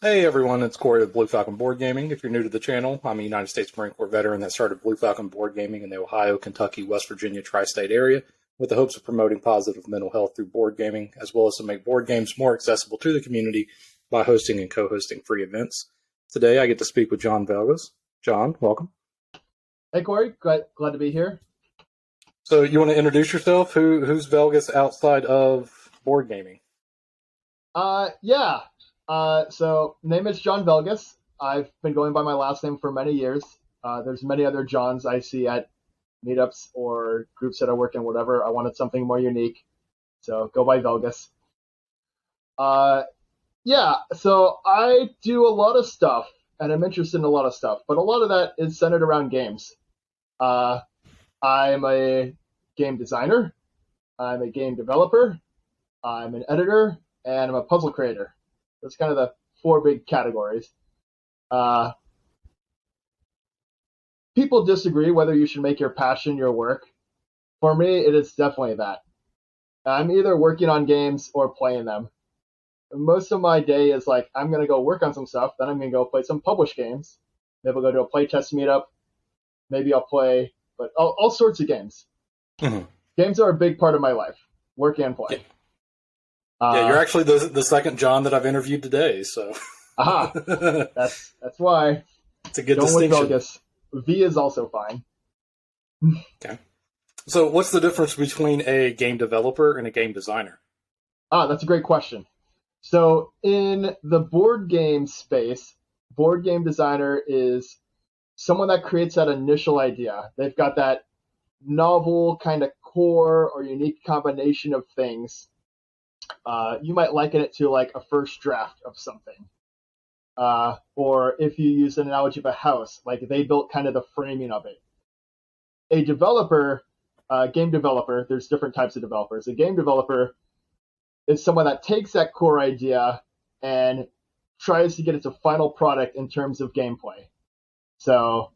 Hey everyone, it's Corey with Blue Falcon Board Gaming. If you're new to the channel, I'm a United States Marine Corps veteran that started Blue Falcon Board Gaming in the Ohio, Kentucky, West Virginia tri-state area with the hopes of promoting positive mental health through board gaming, as well as to make board games more accessible to the community by hosting and co-hosting free events. Today I get to speak with John Velgus. John, welcome. Hey Corey, glad to be here. So you want to introduce yourself? Who's Velgus outside of board gaming? Yeah. So name is John Velgus. I've been going by my last name for many years. There's many other Johns I see at meetups or groups that I work in, whatever. I wanted something more unique, so go by Velgus. Yeah, so I do a lot of stuff, and I'm interested in a lot of stuff, but a lot of that is centered around games. I'm a game designer, I'm a game developer, I'm an editor, and I'm a puzzle creator. That's kind of the four big categories. People disagree whether you should make your passion your work. For me, it is definitely that. I'm either working on games or playing them. Most of my day is like, I'm going to go work on some stuff, then I'm going to go play some published games. Maybe I'll go to a playtest meetup. Maybe I'll play, but all sorts of games. Mm-hmm. Games are a big part of my life, work and play. Yeah, you're actually the second John that I've interviewed today, so. Aha, that's why. It's a good Going distinction. with Velgus. V is also fine. Okay. So what's the difference between a game developer and a game designer? That's a great question. So in the board game space, board game designer is someone that creates that initial idea. They've got that novel kind of core or unique combination of things. You might liken it to like a first draft of something. Or if you use an analogy of a house, like they built kind of the framing of it. A developer, game developer, there's different types of developers. A game developer is someone that takes that core idea and tries to get it to final product in terms of gameplay. So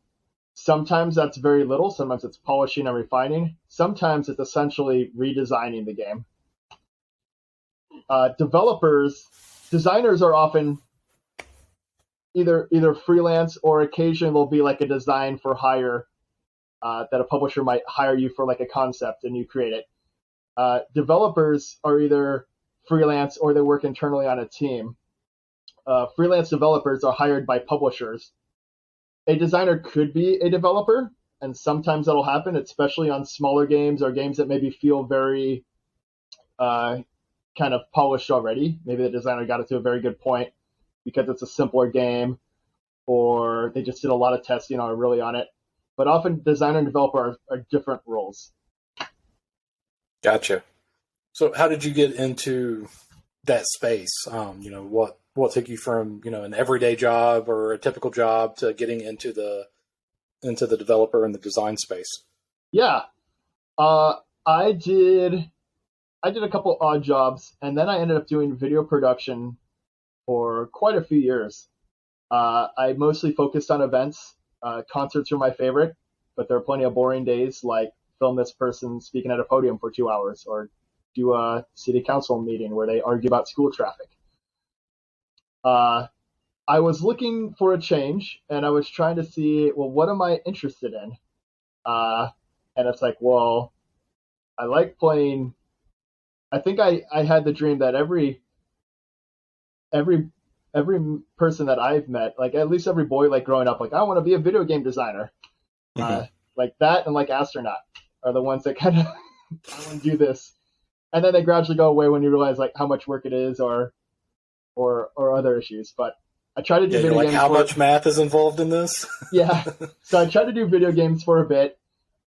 sometimes that's very little, sometimes it's polishing and refining, sometimes it's essentially redesigning the game. Designers are often either freelance or occasionally there'll be like a design for hire that a publisher might hire you for like a concept and you create it. Developers are either freelance or they work internally on a team. Freelance developers are hired by publishers. A designer could be a developer, and sometimes that'll happen, especially on smaller games or games that maybe feel very kind of polished already. Maybe the designer got it to a very good point because it's a simpler game, or they just did a lot of testing or are really on it. But often designer and developer are different roles. Gotcha. So how did you get into that space? What took you from, an everyday job or a typical job to getting into the developer and the design space? Yeah. I did a couple odd jobs, and then I ended up doing video production for quite a few years. I mostly focused on events. Concerts were my favorite, but there are plenty of boring days like film this person speaking at a podium for 2 hours or do a city council meeting where they argue about school traffic. I was looking for a change, and I was trying to see, well, what am I interested in? And it's like, well, I like playing. I think I had the dream that every person that I've met, like at least every boy, like growing up, like I want to be a video game designer. Mm-hmm. Like that and like astronaut are the ones that kind of I want to do this, and then they gradually go away when you realize like how much work it is or other issues. But I try to do video games. How much math is involved in this? Yeah, so I tried to do video games for a bit.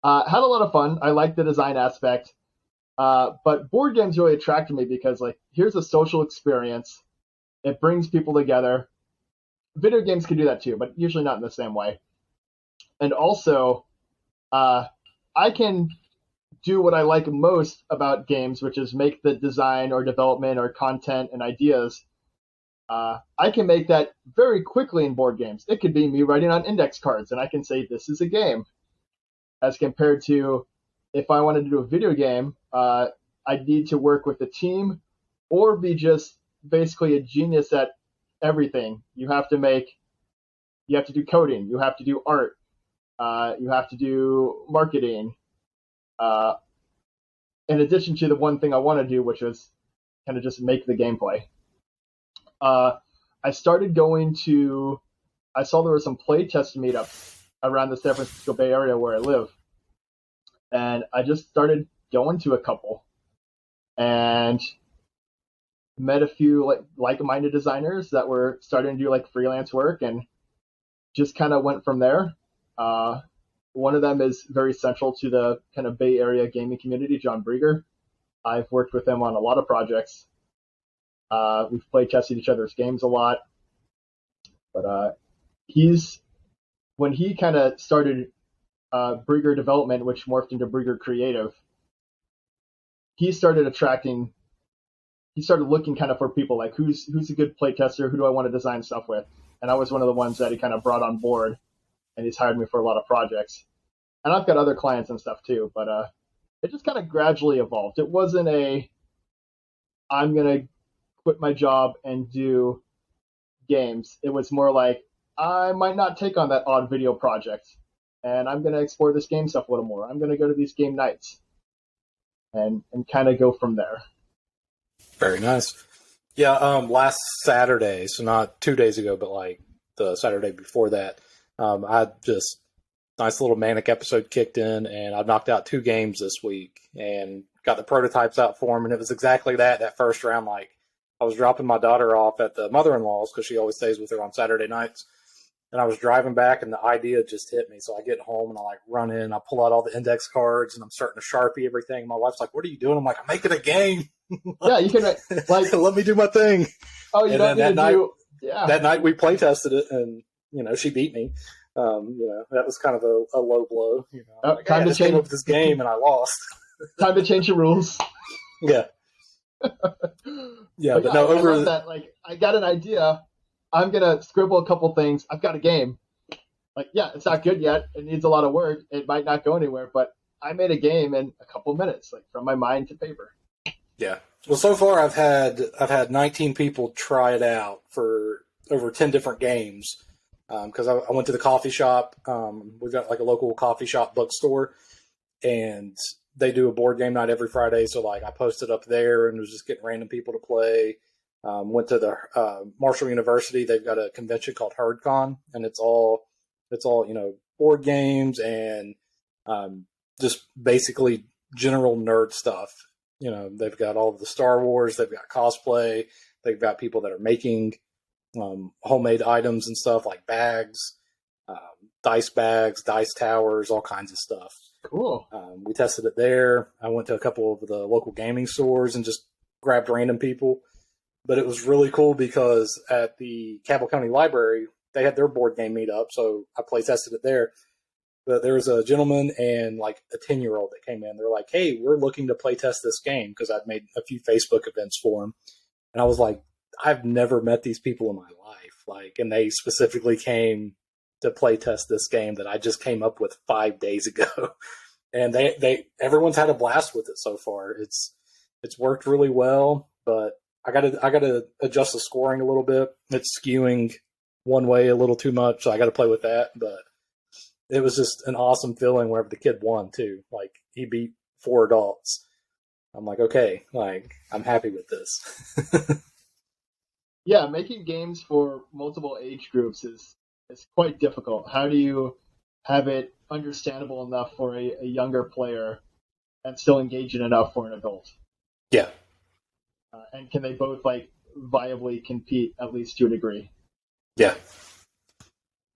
Had a lot of fun. I liked the design aspect. But board games really attracted me because like here's a social experience. It brings people together. Video games can do that too, but usually not in the same way. And also, I can do what I like most about games, which is make the design or development or content and ideas. I can make that very quickly in board games. It could be me writing on index cards, and I can say this is a game. As compared to if I wanted to do a video game, I'd need to work with a team or be just basically a genius at everything. You have to do coding, you have to do art, you have to do marketing, in addition to the one thing I want to do, which was kind of just make the gameplay. I started I saw there were some playtest meetups around the San Francisco Bay Area where I live. And I just started going to a couple and met a few like-minded designers that were starting to do like freelance work, and just kind of went from there. One of them is very central to the kind of Bay Area gaming community, John Velgus. I've worked with him on a lot of projects. We've play tested each other's games a lot. But when he kind of started Brigger Development, which morphed into Brigger Creative, he started looking kind of for people like who's a good playtester, who do I want to design stuff with, and I was one of the ones that he kind of brought on board, and he's hired me for a lot of projects, and I've got other clients and stuff too, but it just kind of gradually evolved. It wasn't I'm gonna quit my job and do games. It was more like I might not take on that odd video project, and I'm going to explore this game stuff a little more. I'm going to go to these game nights and kind of go from there. Very nice. Yeah, last Saturday, so not 2 days ago, but like the Saturday before that, I just nice little manic episode kicked in, and I knocked out 2 games this week and got the prototypes out for them, and it was exactly that first round. Like, I was dropping my daughter off at the mother-in-law's because she always stays with her on Saturday nights. And I was driving back, and the idea just hit me. So I get home, and I run in, I pull out all the index cards, and I'm starting to Sharpie everything. My wife's like, "What are you doing?" I'm like, "I'm making a game." Yeah, you can let me do my thing. Oh, you don't need to do. Yeah. That night we play tested it, and she beat me. That was kind of a low blow. Time to came up with this game, and I lost. Time to change the rules. Yeah. Yeah, but no, I love that. Like, I got an idea. I'm gonna scribble a couple things. I've got a game. It's not good yet. It needs a lot of work. It might not go anywhere, but I made a game in a couple minutes, from my mind to paper. Yeah. Well, so far I've had 19 people try it out for over 10 different games. Because I went to the coffee shop. We've got a local coffee shop bookstore, and they do a board game night every Friday. So I posted up there and was just getting random people to play. Went to the Marshall University. They've got a convention called HerdCon, and it's all board games and just basically general nerd stuff. They've got all of the Star Wars. They've got cosplay. They've got people that are making homemade items and stuff like bags, dice bags, dice towers, all kinds of stuff. Cool. We tested it there. I went to a couple of the local gaming stores and just grabbed random people. But it was really cool because at the Cabell County Library, they had their board game meetup, so I play tested it there. But there was a gentleman and a 10-year-old that came in. They're like, "Hey, we're looking to play test this game," because I'd made a few Facebook events for them. And I was like, I've never met these people in my life. And they specifically came to play test this game that I just came up with 5 days ago. And everyone's had a blast with it so far. It's worked really well, but I gotta adjust the scoring a little bit. It's skewing one way a little too much, so I gotta play with that. But it was just an awesome feeling whenever the kid won too. He beat 4 adults. I'm like, okay, I'm happy with this. Yeah, making games for multiple age groups is quite difficult. How do you have it understandable enough for a younger player and still engaging enough for an adult? Yeah. And can they both viably compete, at least to a degree? Yeah.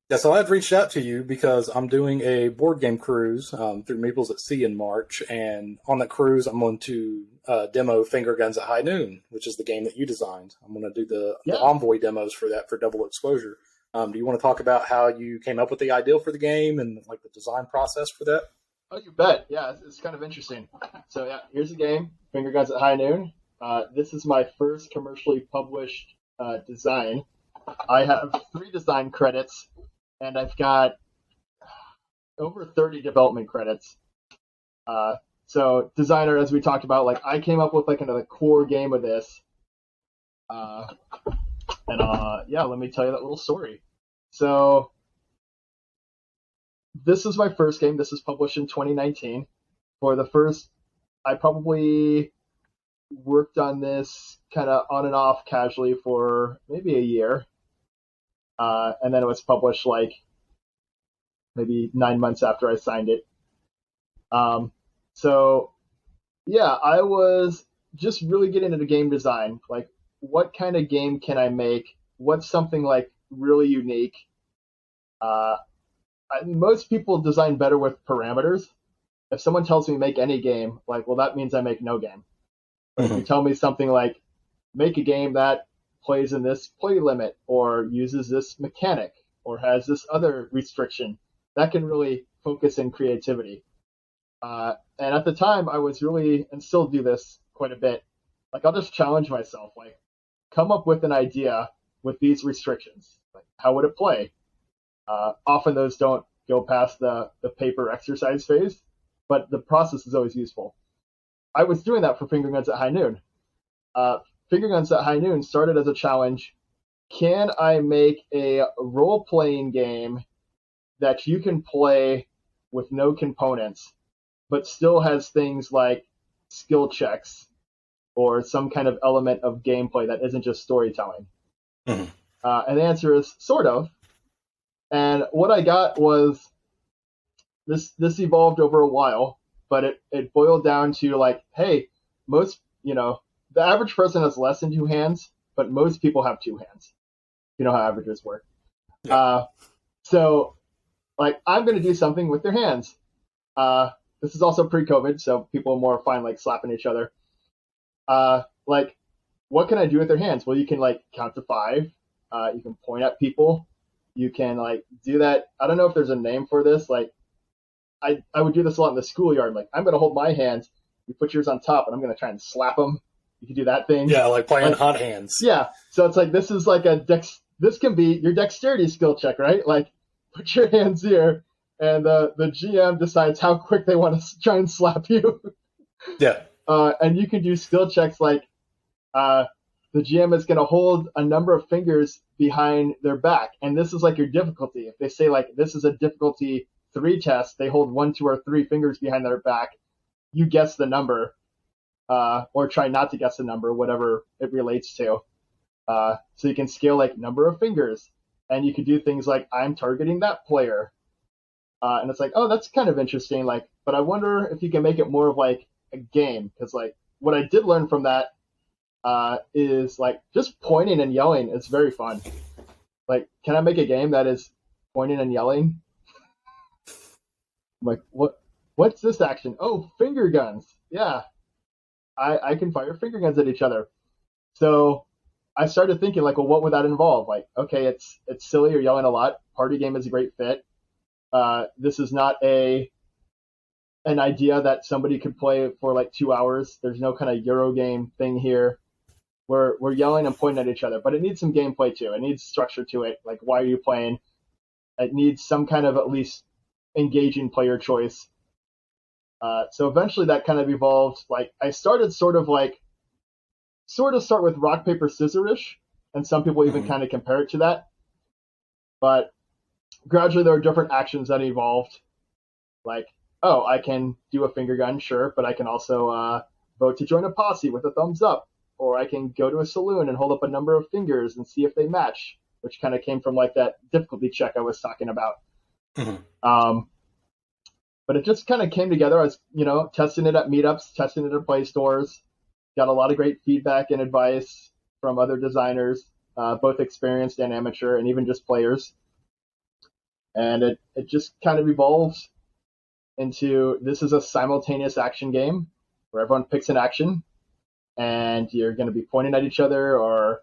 Yeah, so I've reached out to you because I'm doing a board game cruise through Maples at Sea in March, and on that cruise I'm going to demo Finger Guns at High Noon, which is the game that you designed. I'm going to do the Envoy demos for that for Double Exposure. Do you want to talk about how you came up with the idea for the game and the design process for that? Oh, you bet. Yeah, it's kind of interesting. So yeah, here's the game, Finger Guns at High Noon. This is my first commercially published design. I have 3 design credits, and I've got over 30 development credits. So designer, as we talked about, I came up with kind of the core game of this. And yeah, let me tell you that little story. So this is my first game. This was published in 2019. For the first, I probably worked on this kind of on and off casually for maybe a year. And then it was published like maybe 9 months after I signed it. So yeah, I was just really getting into game design. Like, what kind of game can I make? What's something like really unique? Uh, Most people design better with parameters. If someone tells me make any game, like, well, that means I make no game. But if you tell me something like make a game that plays in this play limit or uses this mechanic or has this other restriction, that can really focus in creativity. And at the time, I was really, and still do this quite a bit, like, I'll just challenge myself, like, come up with an idea with these restrictions. Like, how would it play? Often those don't go past the paper exercise phase, but the process is always useful. I was doing that for Finger Guns at High Noon. Finger Guns at High Noon started as a challenge. Can I make a role-playing game that you can play with no components, but still has things like skill checks or some kind of element of gameplay that isn't just storytelling? Mm-hmm. And the answer is sort of. And what I got was this evolved over a while, but it boiled down to like, hey, most, the average person has less than two hands, but most people have two hands. You know how averages work. Yeah. So like, I'm going to do something with their hands. This is also pre-COVID, so people are more fine like slapping each other. Like, what can I do with their hands? Well, you can like count to 5. You can point at people. You can like do that. I don't know if there's a name for this. Like, I would do this a lot in the schoolyard. Like, I'm going to hold my hands. You put yours on top, and I'm going to try and slap them. You can do that thing. Yeah, like playing hot hands. Yeah. So it's like, this is like this can be your dexterity skill check, right? Like, put your hands here, and the GM decides how quick they want to try and slap you. Yeah. And you can do skill checks like the GM is going to hold a number of fingers behind their back, and this is like your difficulty. If they say like this is a difficulty 3 test, they hold 1, 2, or 3 fingers behind their back. You guess the number, or try not to guess the number, whatever it relates to. So you can scale like number of fingers, and you can do things like I'm targeting that player, and it's like, oh, that's kind of interesting. Like, but I wonder if you can make it more of like a game, because like what I did learn from that is like just pointing and yelling is very fun. Like, can I make a game that is pointing and yelling? I'm like, what's this action? Oh, finger guns. Yeah, I can fire finger guns at each other. So I started thinking like, well, what would that involve? Like, okay, it's silly, you're yelling a lot. Party game is a great fit. This is not an idea that somebody could play for like 2 hours. There's no kind of Euro game thing here. We're yelling and pointing at each other, but it needs some gameplay too. It needs structure to it. Like, why are you playing? It needs some kind of at least engaging player choice. So eventually that kind of evolved. Like, I started sort of start with rock, paper, scissor-ish, and some people even kind of compare it to that. But gradually there are different actions that evolved. Like, oh, I can do a finger gun, sure, but I can also vote to join a posse with a thumbs up. Or I can go to a saloon and hold up a number of fingers and see if they match, which kind of came from like that difficulty check I was talking about. But it just kind of came together. I was, testing it at meetups, testing it at play stores, got a lot of great feedback and advice from other designers, both experienced and amateur, and even just players. And it just kind of evolved into, this is a simultaneous action game where everyone picks an action, and you're going to be pointing at each other or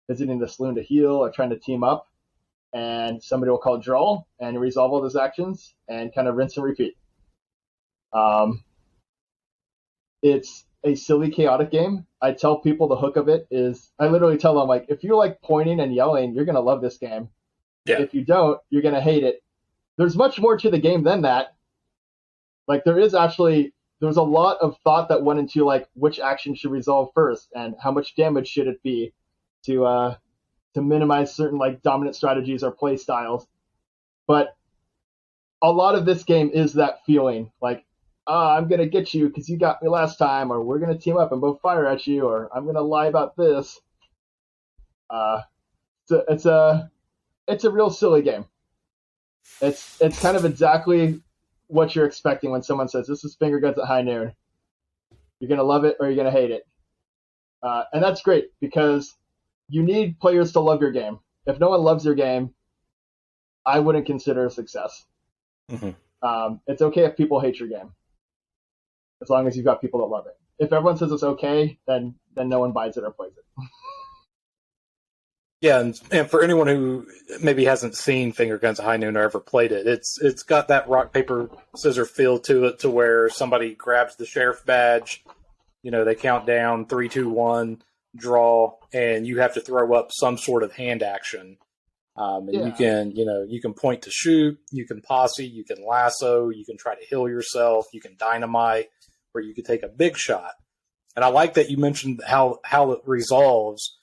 visiting the saloon to heal or trying to team up. And somebody will call draw and resolve all those actions and kind of rinse and repeat. It's a silly, chaotic game. I tell people the hook of it is, I literally tell them, like, if you like pointing and yelling, you're going to love this game. Yeah. If you don't, you're going to hate it. There's much more to the game than that. Like, there's a lot of thought that went into like which action should resolve first and how much damage should it be to to minimize certain like dominant strategies or play styles. But a lot of this game is that feeling like, I'm going to get you because you got me last time, or we're going to team up and both fire at you, or I'm going to lie about this. It's a real silly game. It's kind of exactly what you're expecting when someone says, this is Finger Guns at High Noon. You're going to love it or you're going to hate it. And that's great because you need players to love your game. If no one loves your game, I wouldn't consider a success. Mm-hmm. It's okay if people hate your game, as long as you've got people that love it. If everyone says it's okay, then no one buys it or plays it. Yeah, and for anyone who maybe hasn't seen Finger Guns at High Noon or ever played it, it's got that rock, paper, scissors feel to it, to where somebody grabs the sheriff badge, they count down 3, 2, 1, draw, and you have to throw up some sort of hand action. You can point to shoot, you can posse, you can lasso, you can try to heal yourself, you can dynamite, or you can take a big shot. And I like that you mentioned how it resolves,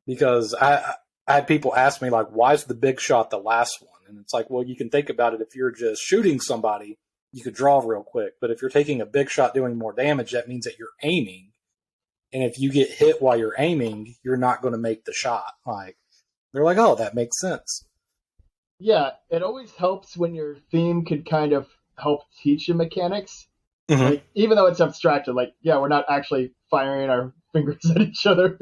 because I had people ask me, like, why is the big shot the last one? And it's like, well, you can think about it. If you're just shooting somebody, you could draw real quick. But if you're taking a big shot doing more damage, that means that you're aiming. And if you get hit while you're aiming, you're not going to make the shot. Like, they're like, oh, that makes sense. Yeah, it always helps when your theme could kind of help teach you mechanics. Mm-hmm. Like, even though it's abstracted, like, yeah, we're not actually firing our fingers at each other.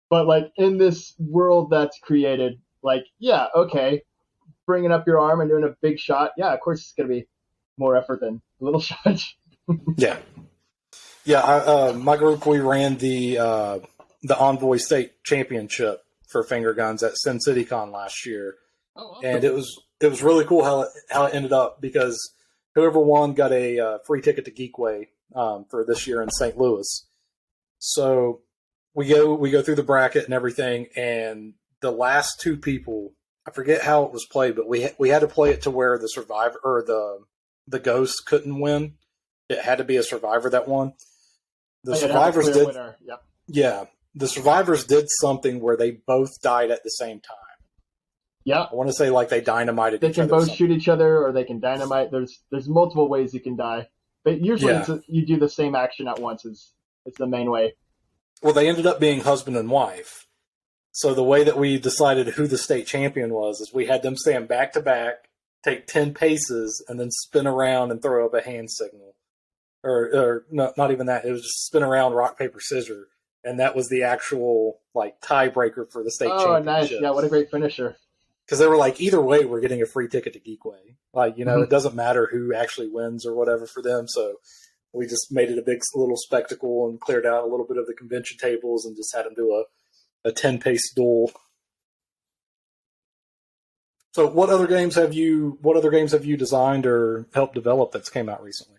But, like, in this world that's created, like, yeah, okay, bringing up your arm and doing a big shot, yeah, of course it's going to be more effort than a little shot. Yeah. Yeah, my group, we ran the Envoy State Championship for Finger Guns at Sin City Con last year. Oh, awesome. And it was really cool how it ended up, because whoever won got a free ticket to Geekway for this year in St. Louis. So we go through the bracket and everything, and the last two people, I forget how it was played, but we had to play it to where the survivor or the ghost couldn't win. It had to be a survivor that won. The survivors did. Winner. Yep. Yeah, the survivors did something where they both died at the same time. Yeah, I want to say like they dynamited. They can both shoot each other, or they can dynamite. There's multiple ways you can die, but usually you do the same action at once. It's the main way. Well, they ended up being husband and wife. So the way that we decided who the state champion was is we had them stand back to back, take 10 paces, and then spin around and throw up a hand signal. Or no, not even that. It was just spin around, rock, paper, scissors. And that was the actual like tiebreaker for the state championship. Oh, nice. Yeah, what a great finisher. Because they were like, either way, we're getting a free ticket to Geekway. Like, It doesn't matter who actually wins or whatever for them. So we just made it a big little spectacle and cleared out a little bit of the convention tables and just had them do a 10-pace duel. So what other games have you designed or helped develop that's came out recently?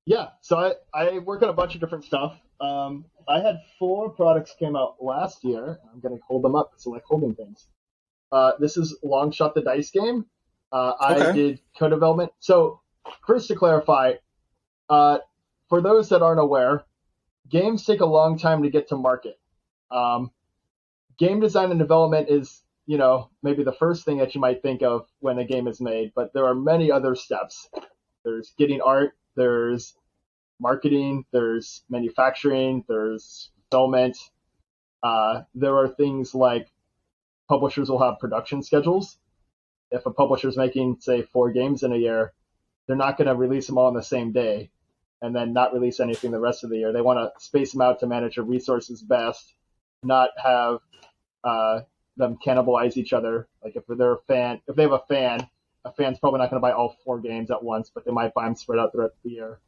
Yeah, so I work on a bunch of different stuff. I had 4 products came out last year. I'm going to hold them up. It's like holding things. This is Long Shot the Dice game. I did co-development. So first to clarify, for those that aren't aware, games take a long time to get to market. Game design and development is, maybe the first thing that you might think of when a game is made, but there are many other steps. There's getting art, there's marketing, there's manufacturing, there's fulfillment. There are things like publishers will have production schedules. If a publisher's making, say, 4 games in a year, they're not going to release them all on the same day and then not release anything the rest of the year. They want to space them out to manage their resources best, not have them cannibalize each other. Like if they have a fan's probably not going to buy all 4 games at once, but they might buy them spread out throughout the year.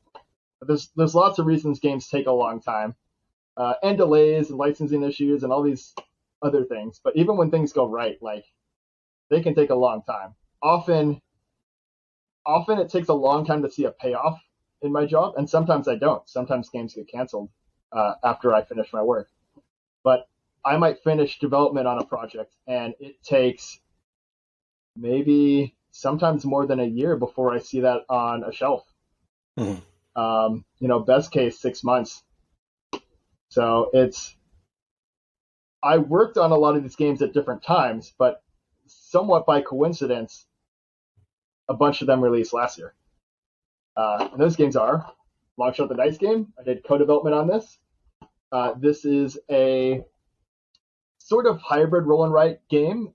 But there's lots of reasons games take a long time, and delays and licensing issues and all these other things. But even when things go right, like they can take a long time. Often it takes a long time to see a payoff in my job, and sometimes I don't. Sometimes games get canceled after I finish my work. But I might finish development on a project, and it takes maybe sometimes more than a year before I see that on a shelf. Mm-hmm. Best case 6 months. So I worked on a lot of these games at different times, but somewhat by coincidence, a bunch of them released last year. And those games are Longshot the Dice game. I did co-development on this. This is a sort of hybrid roll and write game.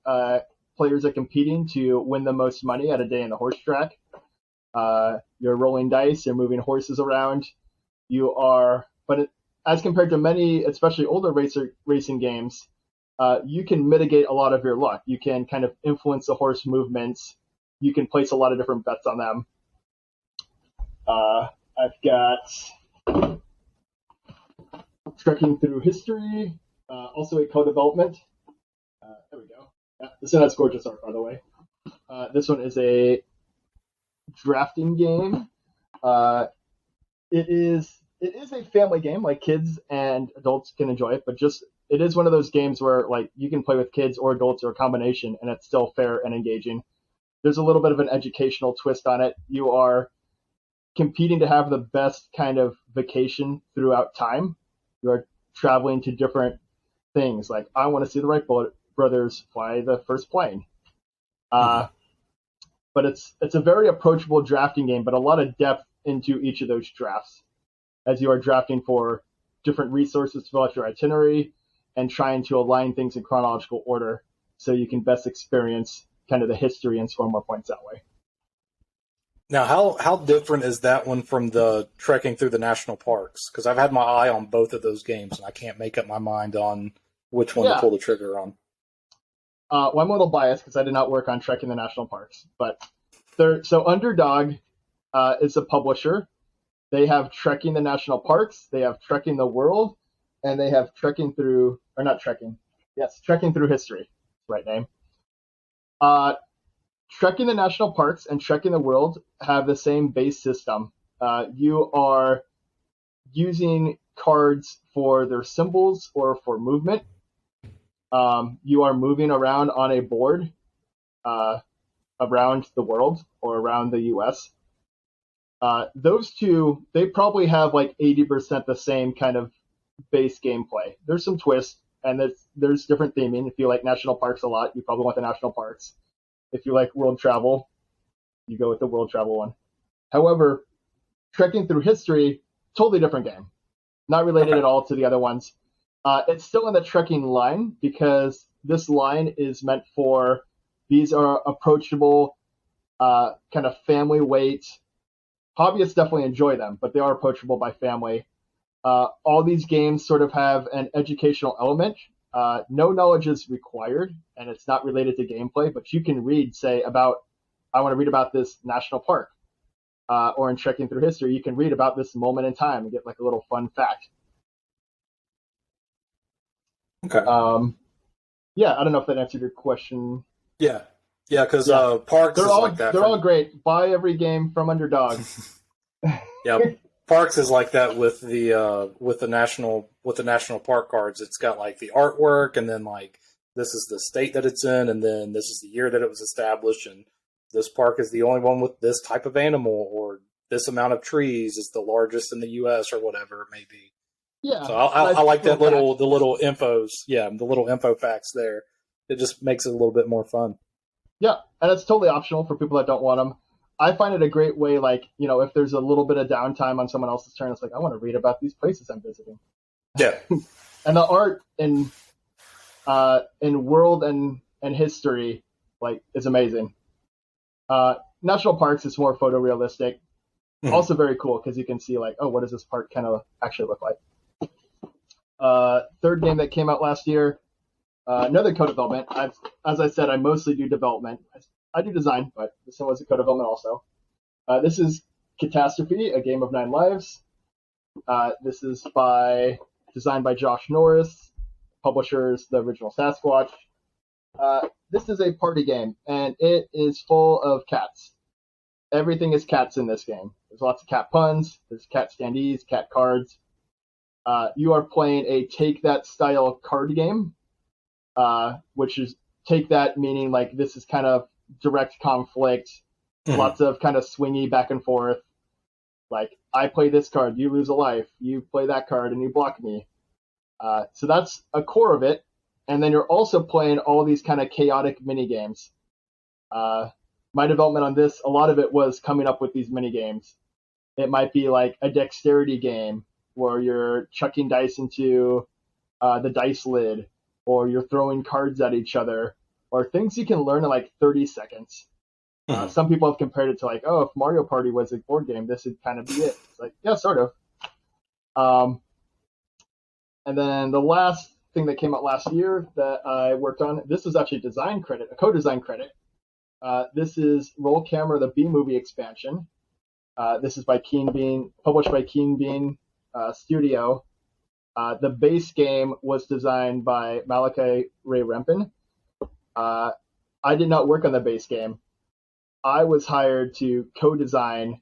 Players are competing to win the most money at a day in the horse track. You're rolling dice, you're moving horses around. As compared to many, especially older racing games, you can mitigate a lot of your luck. You can kind of influence the horse movements. You can place a lot of different bets on them. I've got Trekking Through History, also a co-development. There we go. Yeah, this one has gorgeous art, by the way. This one is a drafting game. It is a family game, like kids and adults can enjoy it, but it is one of those games where like you can play with kids or adults or a combination, and it's still fair and engaging. There's a little bit of an educational twist on it. You are competing to have the best kind of vacation throughout time. You are traveling to different things. Like, I want to see the Wright brothers fly the first plane. But it's a very approachable drafting game, but a lot of depth into each of those drafts as you are drafting for different resources to fill out your itinerary and trying to align things in chronological order so you can best experience kind of the history and score more points that way. Now, how different is that one from the trekking through the national parks? Because I've had my eye on both of those games, and I can't make up my mind on which one to pull the trigger on. Well, I'm a little biased because I did not work on trekking the national parks. But so Underdog is a publisher. They have Trekking the National Parks, they have Trekking the World, and they have Trekking Through History. Right name. Trekking the National Parks and Trekking the World have the same base system. You are using cards for their symbols or for movement. You are moving around on a board around the world or around the U.S. Those two, they probably have like 80% the same kind of base gameplay. There's some twists, and there's different theming. If you like national parks a lot, you probably want the national parks. If you like world travel, you go with the world travel one. However, Trekking Through History, totally different game. Not related at all to the other ones. It's still in the trekking line because this line is meant for, these are approachable, kind of family weight. Hobbyists definitely enjoy them, but they are approachable by family. All these games sort of have an educational element. No knowledge is required, and it's not related to gameplay, but you can read, say, I want to read about this national park. Or in Trekking Through History, you can read about this moment in time and get like a little fun fact. Okay. Yeah, I don't know if that answered your question. Yeah, because Parks is like that. They're all great. Buy every game from Underdog. Yeah, Parks is like that with the national park cards. It's got like the artwork, and then like this is the state that it's in, and then this is the year that it was established, and this park is the only one with this type of animal, or this amount of trees is the largest in the U.S. or whatever it may be. Yeah. So I like that the little infos. Yeah, the little info facts there. It just makes it a little bit more fun. Yeah, and it's totally optional for people that don't want them. I find it a great way, like, if there's a little bit of downtime on someone else's turn, it's like, I want to read about these places I'm visiting. Yeah. And the art in world and history, like, is amazing. National parks is more photorealistic. Mm-hmm. Also very cool because you can see, like, oh, what does this park kind of actually look like? Third game that came out last year, another co-development. As I said, I mostly do development. I do design, but this one was a co-development also. This is CATastrophe, a game of 9 lives. This is designed by Josh Norris, publishers the original Sasquatch. This is a party game, and it is full of cats. Everything is cats in this game. There's lots of cat puns, there's cat standees, cat cards. You are playing a Take That style card game, which is Take That meaning like this is kind of direct conflict, lots of kind of swingy back and forth. Like, I play this card, you lose a life. You play that card, and you block me. So that's a core of it. and then you're also playing all these kind of chaotic mini games. My development on this, a lot of it was coming up with these mini games. It might be like a dexterity game where you're chucking dice into the dice lid, or you're throwing cards at each other, or things you can learn in like 30 seconds. Some people have compared it to like, oh, if Mario Party was a board game, this would kind of be it. It's like, yeah, sort of. And then the last thing that came out last year that I worked on, this was actually design credit, a co-design credit. This is Roll Camera, the B-Movie expansion. This is by Keen Bean, published by Keen Bean Studio. The base game was designed by Malachi Ray Rempin. I did not work on the base game. I was hired to co-design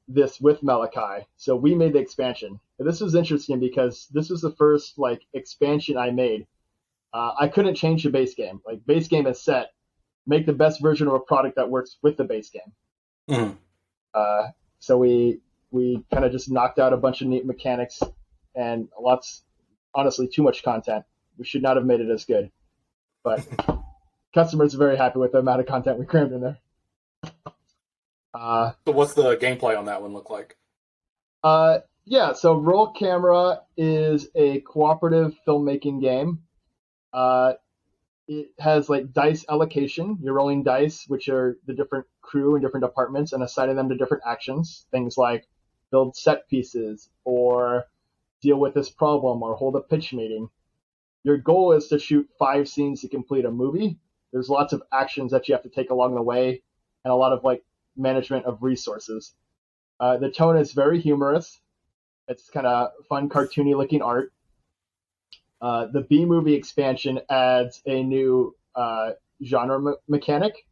this with Malachi. So we made the expansion. And this was interesting because this was the first like expansion I made. I couldn't change the base game. Like base game is set. Make the best version of a product that works with the base game. So we kind of just knocked out a bunch of neat mechanics and honestly, too much content. We should not have made it as good. But customers are very happy with the amount of content we crammed in there. So what's the gameplay on that one look like? Yeah, so Roll Camera is a cooperative filmmaking game. It has like dice allocation. You're rolling dice, which are the different crew and different departments, and assigning them to different actions. Things like build set pieces, or deal with this problem, or hold a pitch meeting. Your goal is to shoot 5 scenes to complete a movie. There's lots of actions that you have to take along the way, and a lot of like management of resources. The tone is very humorous. It's kind of fun, cartoony looking art. The B-Movie expansion adds a new genre mechanic.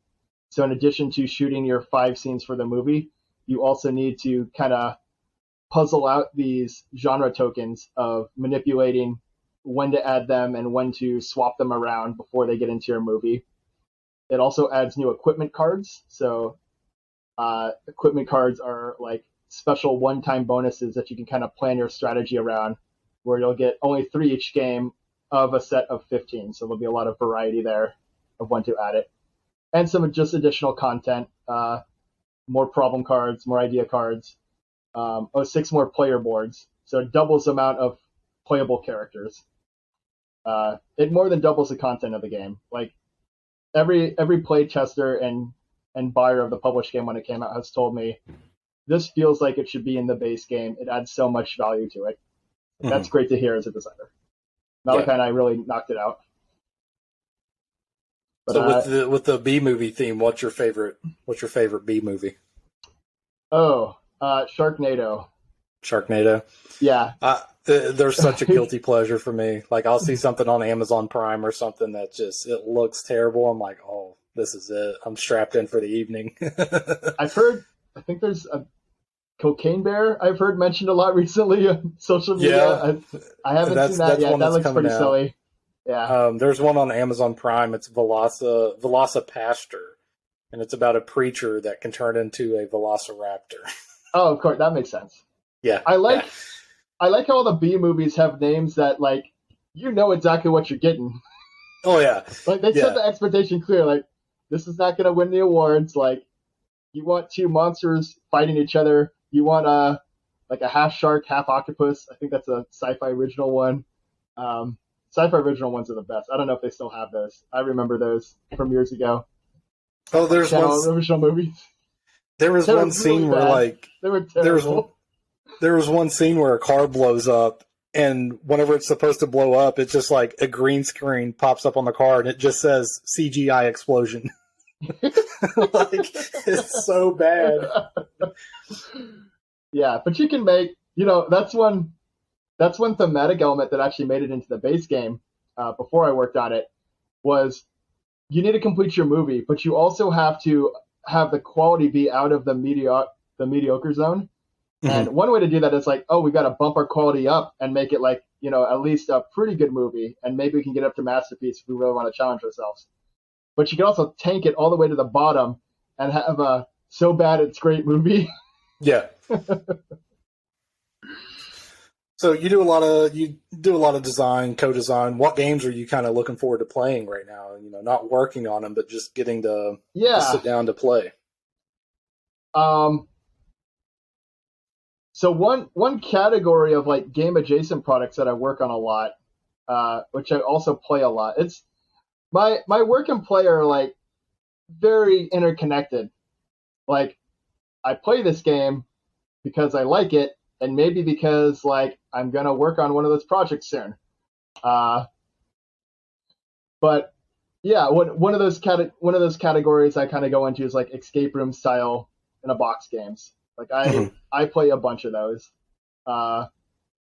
So in addition to shooting your 5 scenes for the movie, you also need to kind of puzzle out these genre tokens of manipulating when to add them and when to swap them around before they get into your movie. It also adds new equipment cards. So equipment cards are like special one-time bonuses that you can kind of plan your strategy around, where you'll get only 3 each game of a set of 15. So there'll be a lot of variety there of when to add it. And some just additional content, more problem cards, more idea cards, 6 more player boards. So it doubles the amount of playable characters. It more than doubles the content of the game. Like every play tester and buyer of the published game when it came out has told me, this feels like it should be in the base game. It adds so much value to it. That's great to hear as a designer. Malachi and I really knocked it out. But, so with the B movie theme, what's your favorite B movie? Sharknado. Sharknado. Yeah. There's such a guilty pleasure for me. Like I'll see something on Amazon Prime or something that just it looks terrible. I'm like, oh, this is it. I'm strapped in for the evening. I think there's a Cocaine Bear I've heard mentioned a lot recently on social media. Yeah, I haven't seen that yet. That looks pretty silly. Yeah. There's one on Amazon Prime. It's Velocipastor, and it's about a preacher that can turn into a velociraptor. Oh, of course, that makes sense. Yeah. I like how all the B movies have names that like you know exactly what you're getting. Oh yeah. Like they set the expectation clear. Like this is not going to win the awards. Like you want 2 monsters fighting each other. You want a half shark, half octopus. I think that's a sci-fi original one. Sci-fi original ones are the best. I don't know if they still have those. I remember those from years ago. Oh, there's original movies. There was one scene where like they were terrible. There was one scene where a car blows up, and whenever it's supposed to blow up, it's just like a green screen pops up on the car, and it just says CGI explosion. Like it's so bad. Yeah, but you can make that's one thematic element that actually made it into the base game before I worked on it was you need to complete your movie, but you also have to have the quality be out of the mediocre zone. Mm-hmm. And one way to do that is like, we got to bump our quality up and make it like, at least a pretty good movie, and maybe we can get up to masterpiece if we really want to challenge ourselves. But you can also tank it all the way to the bottom and have a so bad it's great movie. Yeah. So you do a lot of design, co-design. What games are you kind of looking forward to playing right now? Not working on them, but just getting to sit down to play. So one category of like game adjacent products that I work on a lot, which I also play a lot. It's my work and play are like very interconnected. Like I play this game because I like it, and maybe because like I'm gonna work on one of those projects soon. But yeah, one of those categories I kind of go into is like escape room style in a box games. Like I play a bunch of those.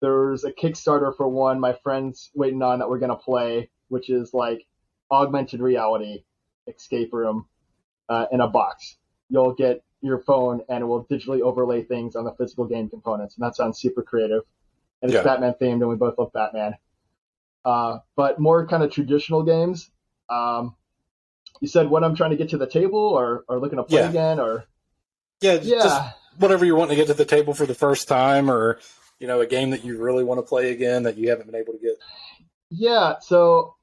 There's a Kickstarter for one my friend's waiting on that we're gonna play, which is like augmented reality escape room in a box. You'll get your phone and it will digitally overlay things on the physical game components, and that sounds super creative. And it's Batman themed, and we both love Batman. But more kind of traditional games. You said what I'm trying to get to the table, or looking to play again, or just whatever you want to get to the table for the first time, or a game that you really want to play again that you haven't been able to get. Yeah, so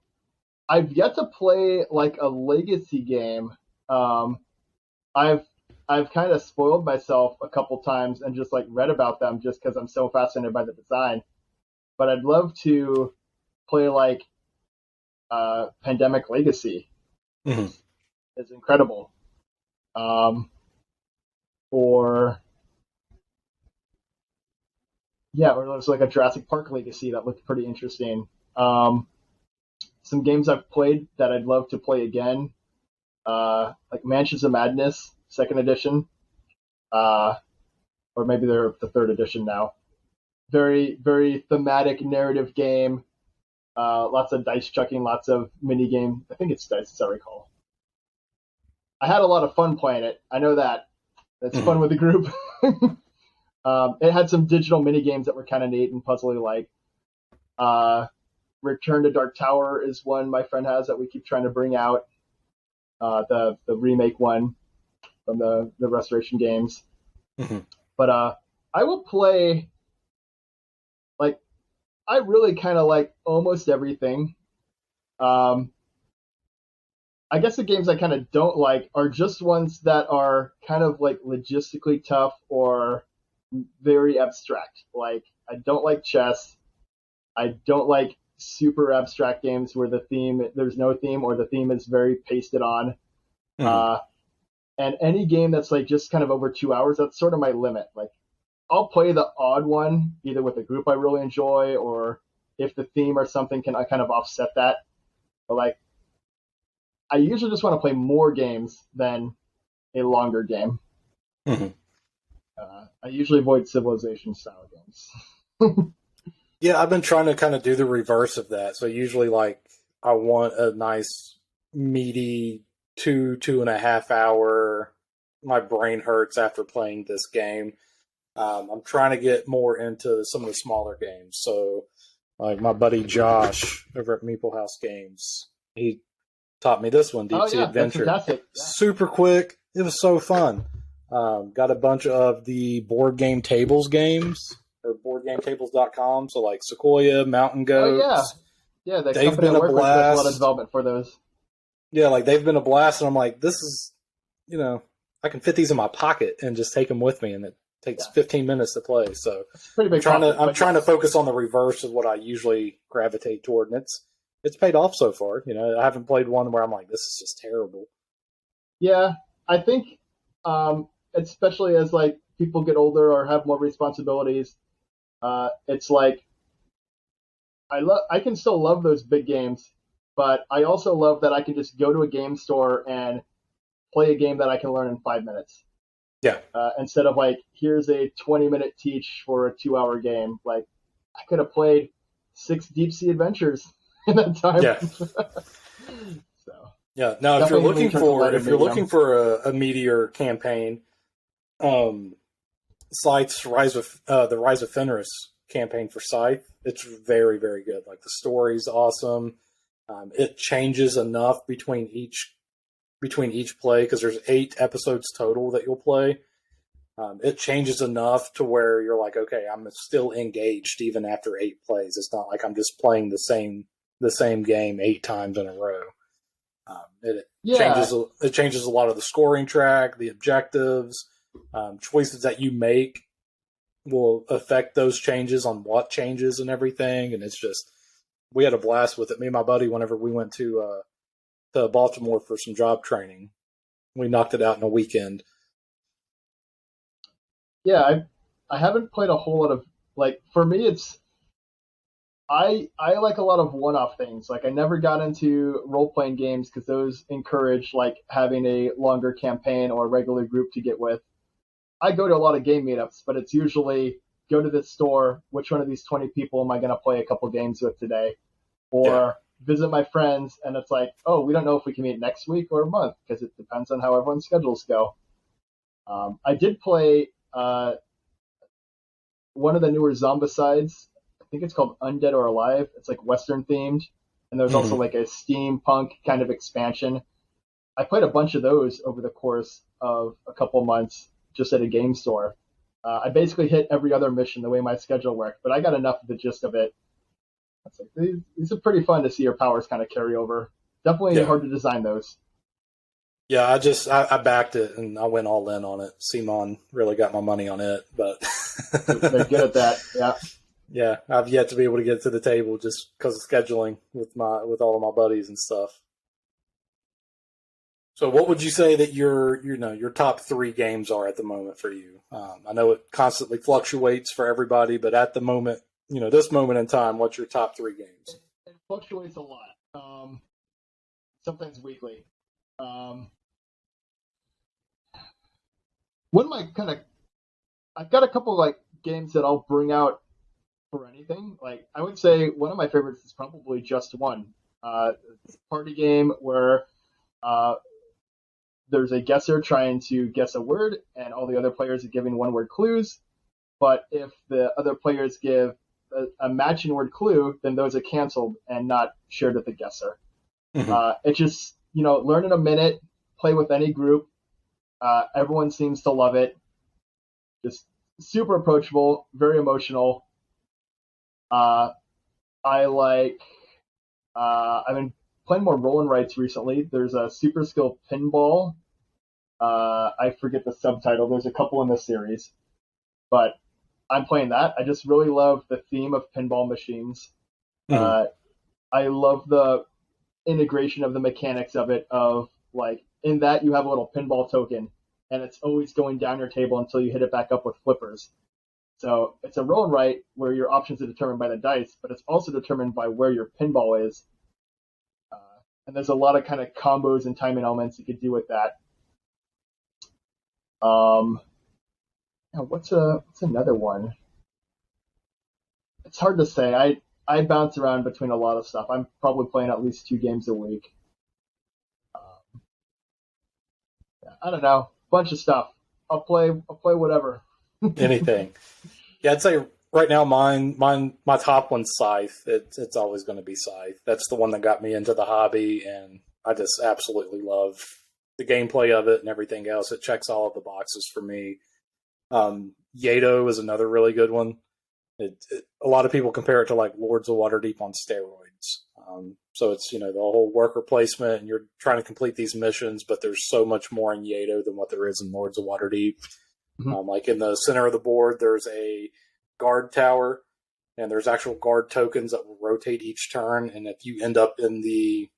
I've yet to play like a legacy game. I've kind of spoiled myself a couple times and just like read about them just because I'm so fascinated by the design. But I'd love to play like Pandemic Legacy. Mm-hmm. It's incredible. Or there's like a Jurassic Park Legacy that looked pretty interesting. Some games I've played that I'd love to play again, like Mansions of Madness, 2nd edition, or maybe they're the 3rd edition now. Very, very thematic narrative game. Lots of dice chucking, lots of mini game. I think it's dice, as I recall. I had a lot of fun playing it. I know that. It's fun with the group. It had some digital mini games that were kind of neat and puzzly like. Return to Dark Tower is one my friend has that we keep trying to bring out. The remake one from the Restoration games. Mm-hmm. But I will play, like, I really kind of like almost everything. I guess the games I kind of don't like are just ones that are kind of like logistically tough or very abstract. Like, I don't like chess. I don't like super abstract games where there's no theme, or the theme is very pasted on. Mm-hmm. And any game that's like just kind of over 2 hours, that's sort of my limit. Like, I'll play the odd one, either with a group I really enjoy, or if the theme or something can kind of offset that. But like, I usually just want to play more games than a longer game. Mm-hmm. I usually avoid Civilization style games. Yeah, I've been trying to kind of do the reverse of that. So usually, like, I want a nice, meaty 2.5 hour. My brain hurts after playing this game. I'm trying to get more into some of the smaller games. So, like my buddy Josh over at Meeple House Games, he taught me this one, Deep Sea Adventure. That's fantastic. Yeah. Super quick. It was so fun. Got a bunch of the board game tables games. Or boardgametables.com, so like Sequoia, Mountain Goats. Oh, yeah. The company I work with does a lot of development for those. Yeah, like they've been a blast, and I'm like, this is, I can fit these in my pocket and just take them with me, and it takes 15 minutes to play. So I'm trying to focus on the reverse of what I usually gravitate toward, and it's paid off so far. I haven't played one where I'm like, this is just terrible. Yeah, I think, especially as like people get older or have more responsibilities. It's like I can still love those big games, but I also love that I can just go to a game store and play a game that I can learn in 5 minutes. Yeah. Instead of like, here's a 20-minute teach for a 2-hour game. Like, I could have played 6 Deep Sea Adventures in that time. Yeah. So. Yeah. Now, if you're looking for a meatier campaign, Scythe's the Rise of Fenris campaign for Scythe, it's very, very good. Like, the story's awesome. It changes enough between each play, because there's 8 episodes total that you'll play. it changes enough to where you're like, okay, I'm still engaged even after 8 plays. It's not like I'm just playing the same game 8 times in a row. It changes a lot of the scoring track, the objectives, choices that you make will affect those changes on what changes and everything. And it's just, we had a blast with it. Me and my buddy, whenever we went to Baltimore for some job training, we knocked it out in a weekend. Yeah, I haven't played a whole lot of, like, for me, it's, I like a lot of one-off things. Like, I never got into role-playing games because those encourage, like, having a longer campaign or a regular group to get with. I go to a lot of game meetups, but it's usually go to this store, which one of these 20 people am I going to play a couple games with today? Or visit my friends, and it's like, oh, we don't know if we can meet next week or a month because it depends on how everyone's schedules go. I did play one of the newer Zombicides. I think it's called Undead or Alive. It's like Western themed, and there's also like a steampunk kind of expansion. I played a bunch of those over the course of a couple months just at a game store. I basically hit every other mission the way my schedule worked, but I got enough of the gist of it. It's like, these are pretty fun to see your powers kind of carry over. Definitely hard to design those. Yeah, I backed it and I went all in on it. Simon really got my money on it, but they're good at that. Yeah. Yeah, I've yet to be able to get to the table just because of scheduling with all of my buddies and stuff. So, what would you say that your top 3 games are at the moment for you? I know it constantly fluctuates for everybody, but at the moment, this moment in time, what's your top 3 games? It fluctuates a lot. Sometimes weekly. I've got a couple like games that I'll bring out for anything. Like, I would say one of my favorites is probably Just One. It's a party game where there's a guesser trying to guess a word, and all the other players are giving one-word clues. But if the other players give a matching word clue, then those are canceled and not shared with the guesser. Mm-hmm. It's just, learn in a minute, play with any group. Everyone seems to love it. Just super approachable, very emotional. I've been playing more roll and writes recently. There's a Super Skill Pinball. I forget the subtitle. There's a couple in the series, but I'm playing that. I just really love the theme of pinball machines. Mm-hmm. I love the integration of the mechanics of it, of like, in that you have a little pinball token, and it's always going down your table until you hit it back up with flippers. So it's a roll and write where your options are determined by the dice, but it's also determined by where your pinball is. And there's a lot of kind of combos and timing elements you could do with that. What's another one? It's hard to say. I bounce around between a lot of stuff. I'm probably playing at least 2 games a week. I don't know. Bunch of stuff. I'll play whatever. Anything. Yeah, I'd say right now my top one's Scythe. It's always going to be Scythe. That's the one that got me into the hobby, and I just absolutely love the gameplay of it and everything else. It checks all of the boxes for me. Yato is another really good one. A lot of people compare it to like Lords of Waterdeep on steroids. So it's, the whole worker placement, and you're trying to complete these missions, but there's so much more in Yato than what there is in Lords of Waterdeep. Mm-hmm. Like in the center of the board, there's a guard tower, and there's actual guard tokens that will rotate each turn. And if you end up in the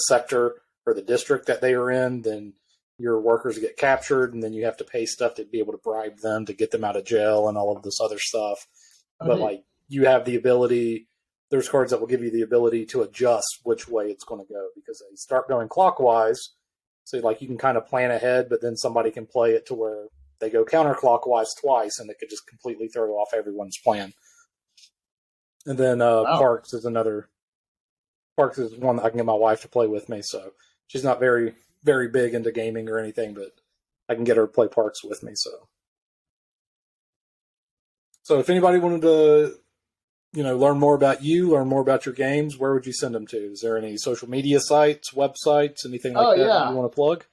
sector or the district that they are in, then your workers get captured, and then you have to pay stuff to be able to bribe them to get them out of jail and all of this other stuff. Okay. But like, you have the ability, there's cards that will give you the ability to adjust which way it's going to go, because they start going clockwise. So like, you can kind of plan ahead, but then somebody can play it to where they go counterclockwise twice, and it could just completely throw off everyone's plan. And then Parks is one that I can get my wife to play with me. So she's not very, very big into gaming or anything, but I can get her to play Parks with me. So if anybody wanted to, learn more about you, learn more about your games, where would you send them to? Is there any social media sites, websites, anything like that you want to plug?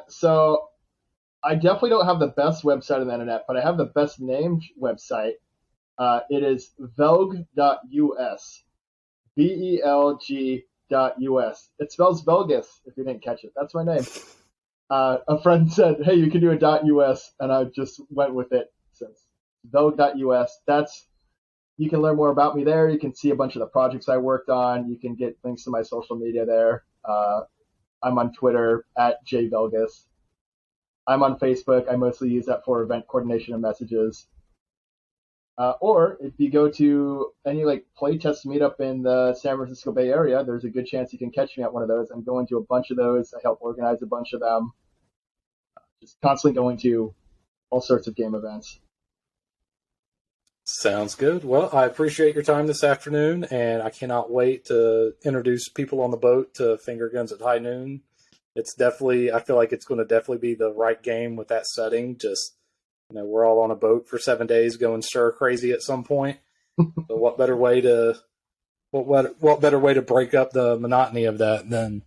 So I definitely don't have the best website on the internet, but I have the best named website. It is velg.us. VELG.us. It spells Velgus, if you didn't catch it. That's my name. A friend said, hey, you can do a .us, and I just went with it since. Velg.us. You can learn more about me there. You can see a bunch of the projects I worked on. You can get links to my social media there. I'm on Twitter at jvelgus. I'm on Facebook. I mostly use that for event coordination and messages. Or if you go to any playtest meetup in the San Francisco Bay Area, there's a good chance you can catch me at one of those. I'm going to a bunch of those. I help organize a bunch of them. Just constantly going to all sorts of game events. Sounds good. Well, I appreciate your time this afternoon, and I cannot wait to introduce people on the boat to Finger Guns at High Noon. It's definitely, I feel like it's going to definitely be the right game with that setting. Just, we're all on a boat for 7 days going stir crazy at some point. So what better way to break up the monotony of that than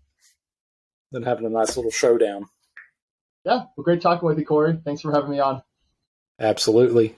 having a nice little showdown? Yeah, well, great talking with you, Corey. Thanks for having me on. Absolutely.